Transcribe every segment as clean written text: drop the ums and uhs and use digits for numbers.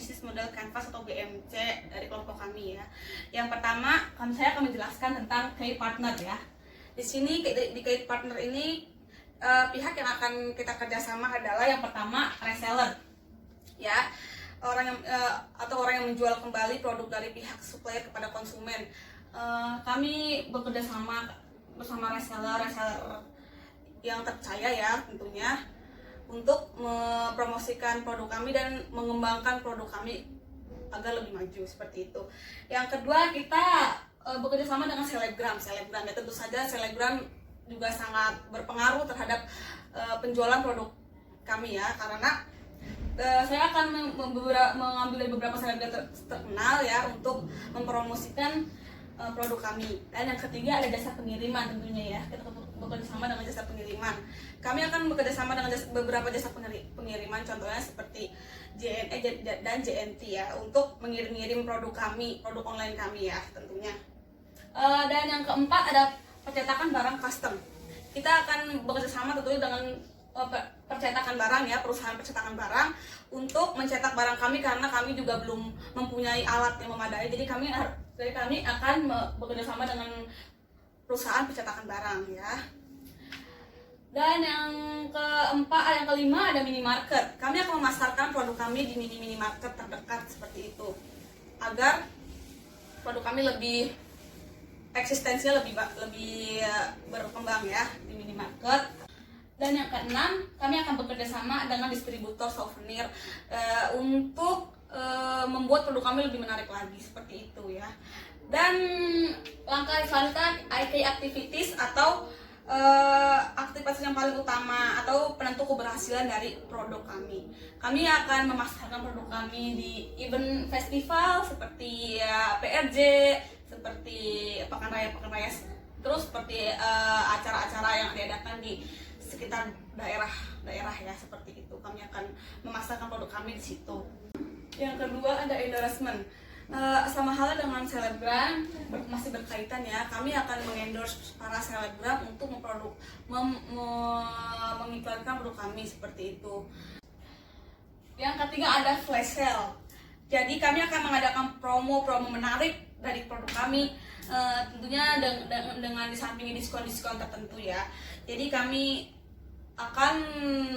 bisnis model canvas atau BMC dari kelompok kami ya. Yang pertama, saya akan menjelaskan tentang key partner ya. Di sini di key partner ini pihak yang akan kita kerjasama adalah yang pertama reseller ya, orang yang atau orang yang menjual kembali produk dari pihak supplier kepada konsumen. Kami bekerja sama bersama reseller yang terpercaya ya tentunya, untuk mempromosikan produk kami dan mengembangkan produk kami agar lebih maju seperti itu. Yang kedua, kita bekerja sama dengan selebgram ya, tentu saja selebgram juga sangat berpengaruh terhadap penjualan produk kami ya, karena saya akan mengambil dari beberapa selebgram terkenal ya untuk mempromosikan produk kami. Dan yang ketiga ada jasa pengiriman tentunya ya, kita bekerja sama dengan jasa pengiriman. Kami akan bekerja sama dengan beberapa jasa pengiriman, contohnya seperti JNE dan JNT ya, untuk mengirim produk kami, produk online kami ya tentunya. Dan yang keempat ada percetakan barang custom. Kita akan bekerja sama tentunya dengan percetakan barang ya, perusahaan percetakan barang untuk mencetak barang kami, karena kami juga belum mempunyai alat yang memadai. Jadi kami akan bekerja sama dengan perusahaan percetakan barang ya. Dan yang kelima ada minimarket. Kami akan memasarkan produk kami di minimarket terdekat seperti itu, agar produk kami lebih eksistensinya lebih berkembang ya di minimarket. Dan yang keenam, kami akan bekerja sama dengan distributor souvenir untuk membuat produk kami lebih menarik lagi seperti itu ya. Dan langkah selanjutnya key activities atau aktivitas yang paling utama atau penentu keberhasilan dari produk kami. Kami akan memasarkan produk kami di event festival seperti PRJ, seperti pekan raya, terus seperti acara-acara yang diadakan di sekitar daerah ya, seperti itu. Kami akan memasarkan produk kami di situ. Yang kedua ada endorsement. Sama halnya dengan selebgram, masih berkaitan ya. Kami akan mengendorse para selebgram untuk mengiklankan produk kami seperti itu. Yang ketiga ada flash sale. Jadi kami akan mengadakan promo menarik dari produk kami, tentunya dengan disampingi diskon tertentu ya. Jadi kami akan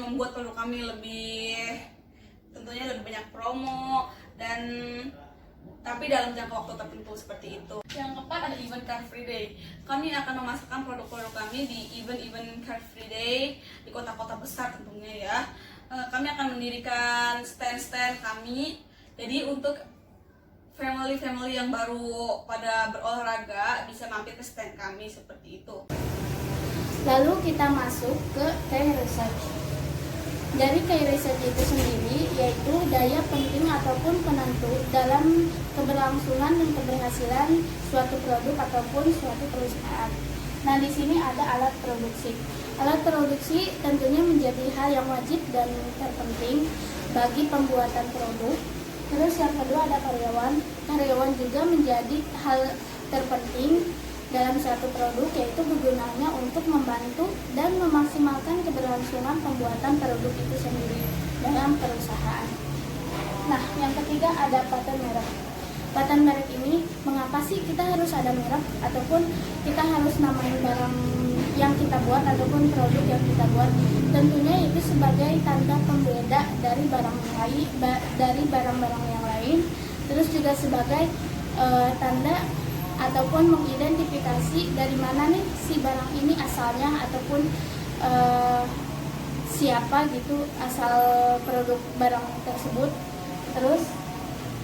membuat produk kami tentunya lebih banyak promo, dan tapi dalam jangka waktu tertentu seperti itu. Yang keempat ada event Car Free Day. Kami akan memasarkan produk-produk kami di event Car Free Day di kota-kota besar tentunya ya. Kami akan mendirikan stand kami. Jadi untuk family yang baru pada berolahraga bisa mampir ke stand kami seperti itu. Lalu kita masuk ke key research. Dari key research itu sendiri yaitu daya penting ataupun penentu dalam keberlangsungan dan keberhasilan suatu produk ataupun suatu perusahaan. Nah, di sini ada alat produksi. Alat produksi tentunya menjadi hal yang wajib dan terpenting bagi pembuatan produk. Terus yang kedua ada karyawan. Karyawan juga menjadi hal terpenting dalam suatu produk, yaitu gunanya untuk membantu dan memaksimalkan keberlangsungan pembuatan produk itu sendiri dalam perusahaan. Nah, yang ketiga ada paten merek. Paten merek ini, mengapa sih kita harus ada merek ataupun kita harus namain barang yang kita buat ataupun produk yang kita buat? Tentunya itu sebagai tanda pembeda dari barang-barang yang lain, terus juga sebagai tanda ataupun mengidentifikasi dari mana nih si barang ini asalnya, ataupun siapa gitu asal produk barang tersebut. Terus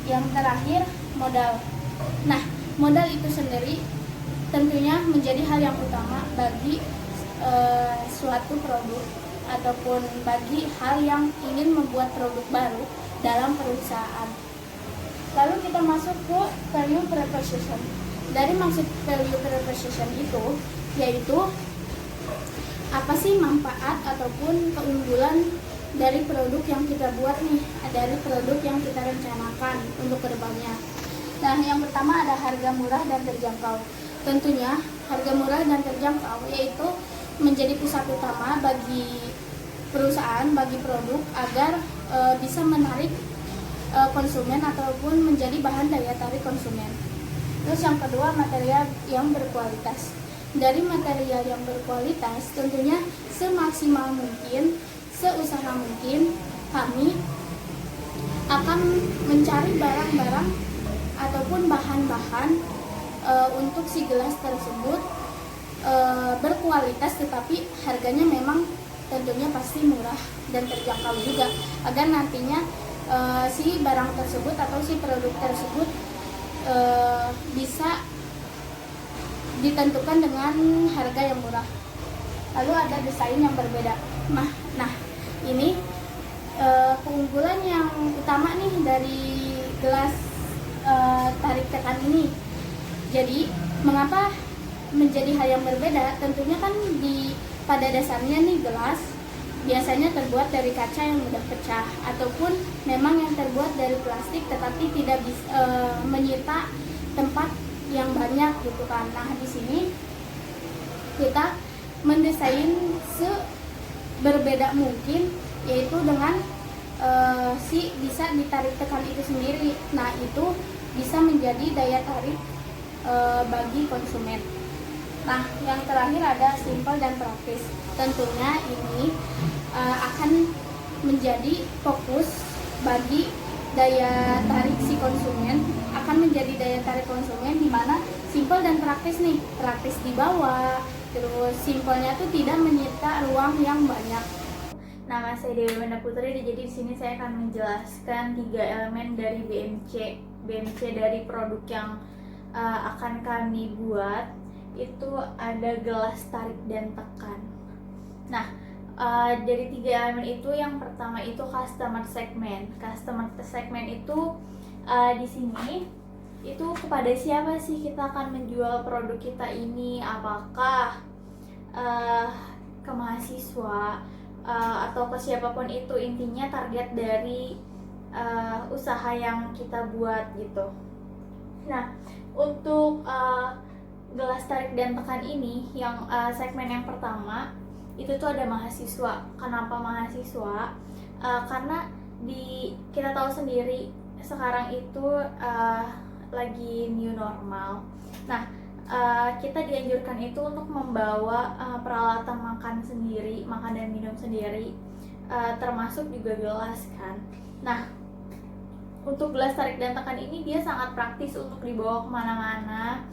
yang terakhir modal. Nah, modal itu sendiri tentunya menjadi hal yang utama bagi suatu produk ataupun bagi hal yang ingin membuat produk baru dalam perusahaan. Lalu kita masuk ke value proposition. Dari maksud value proposition itu yaitu apa sih manfaat ataupun keunggulan dari produk yang kita buat nih, dari produk yang kita rencanakan untuk kedepannya. Nah, yang pertama ada harga murah dan terjangkau. Tentunya harga murah dan terjangkau yaitu menjadi pusat utama bagi perusahaan, bagi produk agar bisa menarik konsumen ataupun menjadi bahan daya tarik konsumen. Terus yang kedua, material yang berkualitas. Dari material yang berkualitas tentunya semaksimal mungkin, seusaha mungkin kami akan mencari barang-barang ataupun bahan-bahan untuk si gelas tersebut berkualitas, tetapi harganya memang tentunya pasti murah dan terjangkau juga, agar nantinya si barang tersebut atau si produk tersebut bisa ditentukan dengan harga yang murah. Lalu ada desain yang berbeda. Nah, ini keunggulan yang utama nih dari gelas tarik tekan ini. Jadi mengapa menjadi hal yang berbeda? Tentunya kan pada dasarnya nih gelas biasanya terbuat dari kaca yang mudah pecah ataupun memang yang terbuat dari plastik tetapi tidak bisa menyita tempat yang banyak gitu kan. Nah, di sini kita mendesain seberbeda mungkin, yaitu dengan si bisa ditarik tekan itu sendiri. Nah, itu bisa menjadi daya tarik bagi konsumen. Nah, yang terakhir ada simple dan praktis. Tentunya ini akan menjadi fokus bagi daya tarik si konsumen, akan menjadi daya tarik konsumen di mana simple dan praktis nih, praktis dibawa, terus simpelnya tuh tidak menyita ruang yang banyak. Nama saya Dewi Wenda Putri, jadi di sini saya akan menjelaskan 3 elemen dari BMC. BMC dari produk yang akan kami buat itu ada gelas tarik dan tekan. Nah, dari 3 elemen itu, yang pertama itu customer segment. Customer segment itu di sini itu kepada siapa sih kita akan menjual produk kita ini? Apakah ke mahasiswa atau ke siapapun itu, intinya target dari usaha yang kita buat gitu. Nah, untuk gelas tarik dan tekan ini, yang segmen yang pertama itu tuh ada mahasiswa. Kenapa mahasiswa? Karena kita tahu sendiri sekarang itu lagi new normal. Nah, kita dianjurkan itu untuk membawa peralatan makan sendiri, makan dan minum sendiri, termasuk juga gelas kan. Nah, untuk gelas tarik dan tekan ini dia sangat praktis untuk dibawa kemana-mana.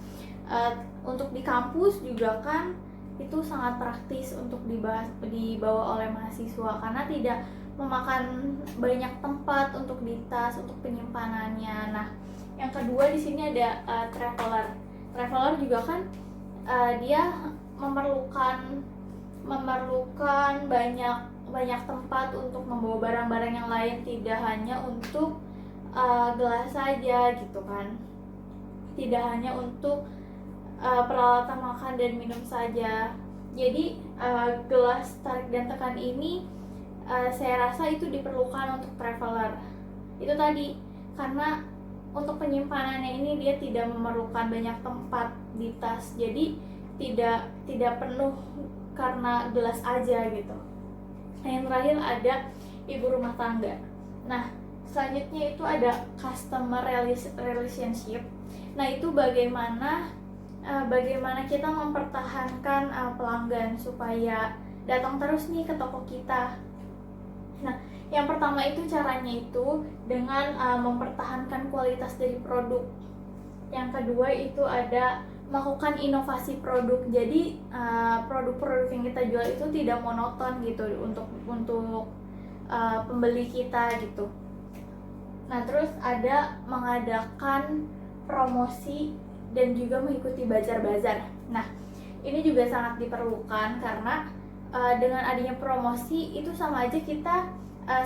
Untuk di kampus juga kan itu sangat praktis untuk dibawa oleh mahasiswa karena tidak memakan banyak tempat untuk di tas, untuk penyimpanannya. Nah, yang kedua di sini ada traveler. Traveler juga kan dia memerlukan banyak tempat untuk membawa barang-barang yang lain, tidak hanya untuk gelas saja gitu kan, tidak hanya untuk peralatan makan dan minum saja. Jadi gelas tarik dan tekan ini saya rasa itu diperlukan untuk traveler. Itu tadi karena untuk penyimpanannya ini dia tidak memerlukan banyak tempat di tas, jadi tidak penuh karena gelas aja gitu. Nah, yang terakhir ada ibu rumah tangga. Nah, selanjutnya itu ada customer relationship. Nah, itu bagaimana kita mempertahankan pelanggan supaya datang terus nih ke toko kita. Nah, yang pertama itu caranya itu dengan mempertahankan kualitas dari produk. Yang kedua itu ada melakukan inovasi produk. Jadi produk-produk yang kita jual itu tidak monoton gitu untuk pembeli kita gitu. Nah, terus ada mengadakan promosi dan juga mengikuti bazar-bazar. Nah, ini juga sangat diperlukan karena dengan adanya promosi itu sama aja kita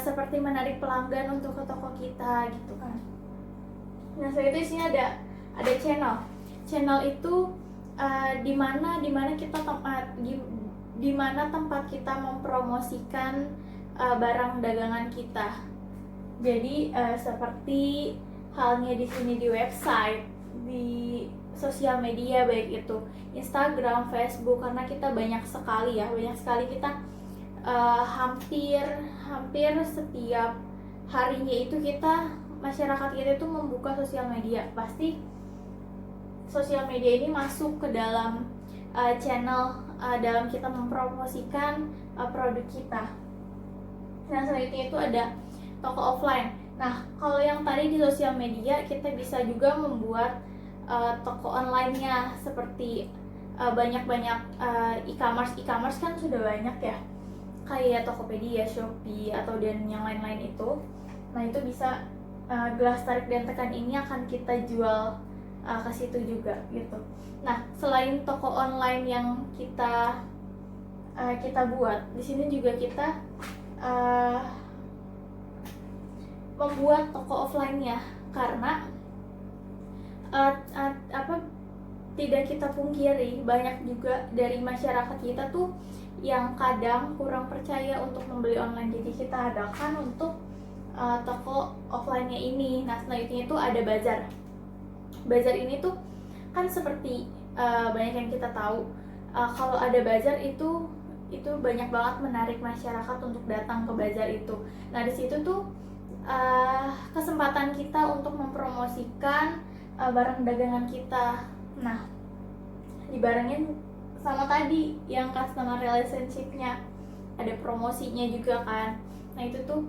seperti menarik pelanggan untuk ke toko kita gitu kan. Nah, setelah itu di sini ada channel. Channel itu di mana tempat kita mempromosikan barang dagangan kita. Jadi seperti halnya di sini di website, di sosial media, baik itu Instagram, Facebook, karena kita banyak sekali kita hampir setiap harinya itu kita masyarakat kita itu membuka sosial media, pasti sosial media ini masuk ke dalam channel dalam kita mempromosikan produk kita. Nah, selanjutnya itu ada toko offline. Nah, kalau yang tadi di sosial media, kita bisa juga membuat toko online-nya, seperti banyak-banyak e-commerce kan sudah banyak ya, kayak Tokopedia, Shopee, atau dan yang lain-lain itu. Nah, itu bisa gelas tarik dan tekan ini akan kita jual ke situ juga gitu. Nah, selain toko online yang kita buat, di sini juga kita membuat toko offline-nya, karena tidak kita pungkiri, banyak juga dari masyarakat kita tuh yang kadang kurang percaya untuk membeli online. Jadi kita adakan untuk toko offline-nya ini. Nah, selanjutnya itu ada bazar. Bazar ini tuh kan seperti banyak yang kita tahu, kalau ada bazar itu banyak banget menarik masyarakat untuk datang ke bazar itu. Nah, di situ tuh kesempatan kita untuk mempromosikan barang dagangan kita. Nah, dibarengin sama tadi yang customer relationship-nya, ada promosinya juga kan. Nah, itu tuh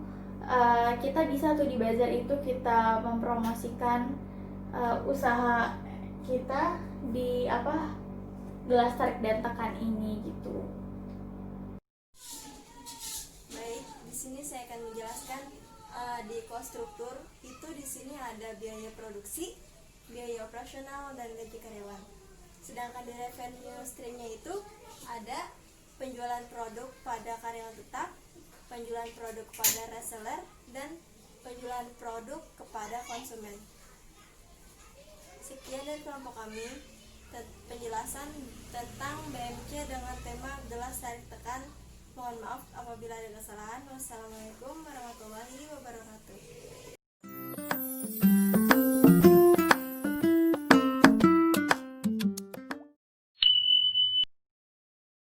kita bisa tuh di bazar itu kita mempromosikan usaha kita di gelas tarik dan tekan ini gitu. Baik, di sini saya akan menjelaskan di cost struktur itu di sini ada biaya produksi, biaya operasional, dan gaji karyawan. Sedangkan di revenue streamnya itu ada penjualan produk pada karyawan tetap, penjualan produk kepada reseller, dan penjualan produk kepada konsumen. Sekian dari kelompok kami penjelasan tentang BMC dengan tema gelas tarik tekan. Mohon maaf apabila ada kesalahan. Wassalamualaikum warahmatullahi wabarakatuh.